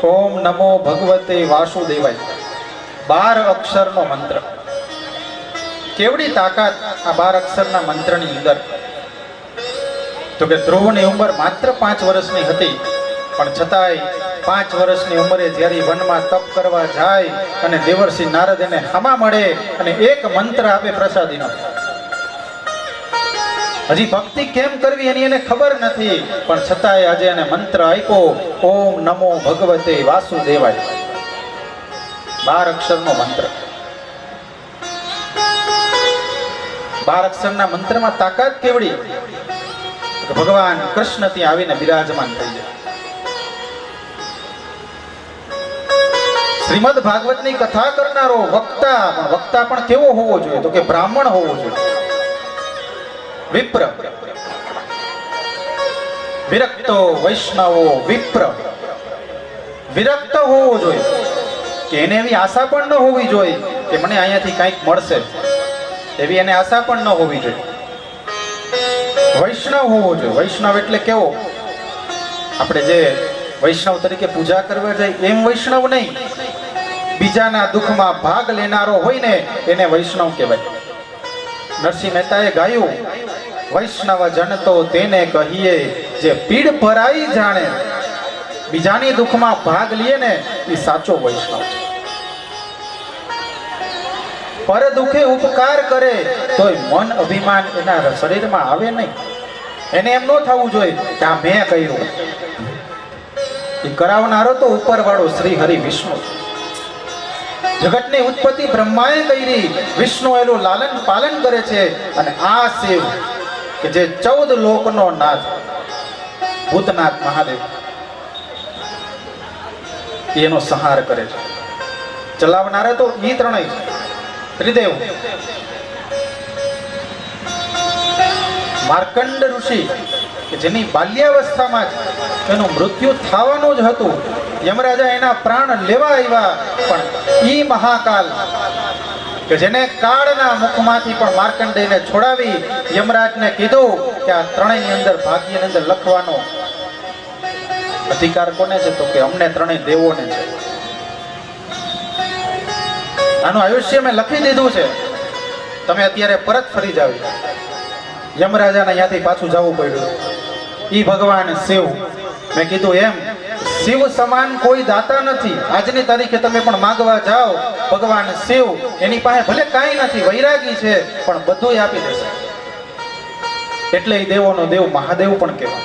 ઓમ નમો ભગવતે વાસુદેવાય 12 અક્ષરનો મંત્ર. કેવડી તાકાત આ 12 અક્ષરના મંત્રની અંદર. તો કે ધ્રુવની ઉંમર માત્ર 5 વર્ષની હતી, પણ છતાંય 5 વર્ષની ઉંમરે જ્યારે વનમાં તપ કરવા જાય અને દેવર્ષિ નારદ એને હમા મળે અને એક મંત્ર આપે પ્રસાદીનો. હજી ભક્તિ કેમ કરવી એની એને ખબર નથી, પણ છતાંય આજે એને મંત્ર આપ્યો, ઓમ નમો ભગવતે વાસુદેવાય. 12 અક્ષરનો મંત્ર. 12 અક્ષરના મંત્રમાં તાકાત કેવડી. ભગવાન કૃષ્ણ ત્યાં આવીને બિરાજમાન થઈ જાય. શ્રીમદ ભાગવતની કથા કરનારો વક્તા પણ કેવો હોવો જોઈએ? તો કે બ્રાહ્મણ હોવો જોઈએ. વિપ્ર, વિરક્તો વૈષ્ણવો વિપ્ર, વિરક્ત હોવો જોઈએ કે એને એવી આશા પણ ન હોવી જોઈએ કે મને અહીંયાથી કંઈક મળશે, એવી એને આશા પણ ન હોવી જોઈએ. વૈષ્ણવ હોવો જોઈએ. વૈષ્ણવ એટલે કેવો? આપણે જે વૈષ્ણવ તરીકે પૂજા કરવા જાય એમ વૈષ્ણવ નહીં, બીજાના દુઃખમાં ભાગ લેનારો હોય ને એને વૈષ્ણવ કહેવાય. નરસિંહ મહેતાએ ગાયું, વૈષ્ણવ જન તો તેને કહીએ જે પીડ ભરાઈ જાણે. બીજાની દુઃખમાં ભાગ લે ને એ સાચો વૈષ્ણવ છે. પર દુઃખે ઉપકાર કરે તોય મન અભિમાન એના શરીરમાં આવે નહીં. એને એમ ન થવું જોઈએ કે આ મેં કર્યું. એ કરાવનારો તો ઉપરવાળો શ્રી હરિ વિષ્ણુ. જગતની ઉત્પત્તિ બ્રહ્માએ કરી, વિષ્ણુ એનું લાલન પાલન કરે છે. અને આ શિવ કે જે 14 લોકનો નાથ, ભૂતનાથ મહાદેવ, એનો સંહાર કરે છે. ચલાવનારા તો એ ત્રણેય છે. ત્રિદેવ, માર્કંડ ઋષિ કે જેની બાલ્યાવસ્થામાં જ એનું મૃત્યુ થવાનું જ હતું. યમરાજા એના પ્રાણ લેવા આવ્યા, પણ ઈ મહાકાલ કે જેને કાળના મુખમાંથી પણ માર્કંડેયને છોડાવી યમરાજને કીધું કે આ ત્રણેયની અંદર ભાગ્યની અંદર લખવાનો અધિકાર કોને છે? તો કે અમને ત્રણેય દેવોને છે. આનું આયુષ્ય મેં લખી દીધું છે, તમે અત્યારે પરત ફરી જાવ. યમરાજાને અહીંયાથી પાછું જવું પડ્યું. ઈ ભગવાન શિવ, મેં કીધું એમ શિવ સમાન કોઈ દાતા નથી. આજની તારીખે તમે પણ માગવા જાઓ, ભગવાન શિવ એની પાસે ભલે કાંઈ નથી, વૈરાગી છે, પણ બધું આપી દેશે. એટલે એ દેવોનો દેવ મહાદેવ પણ કહેવાય.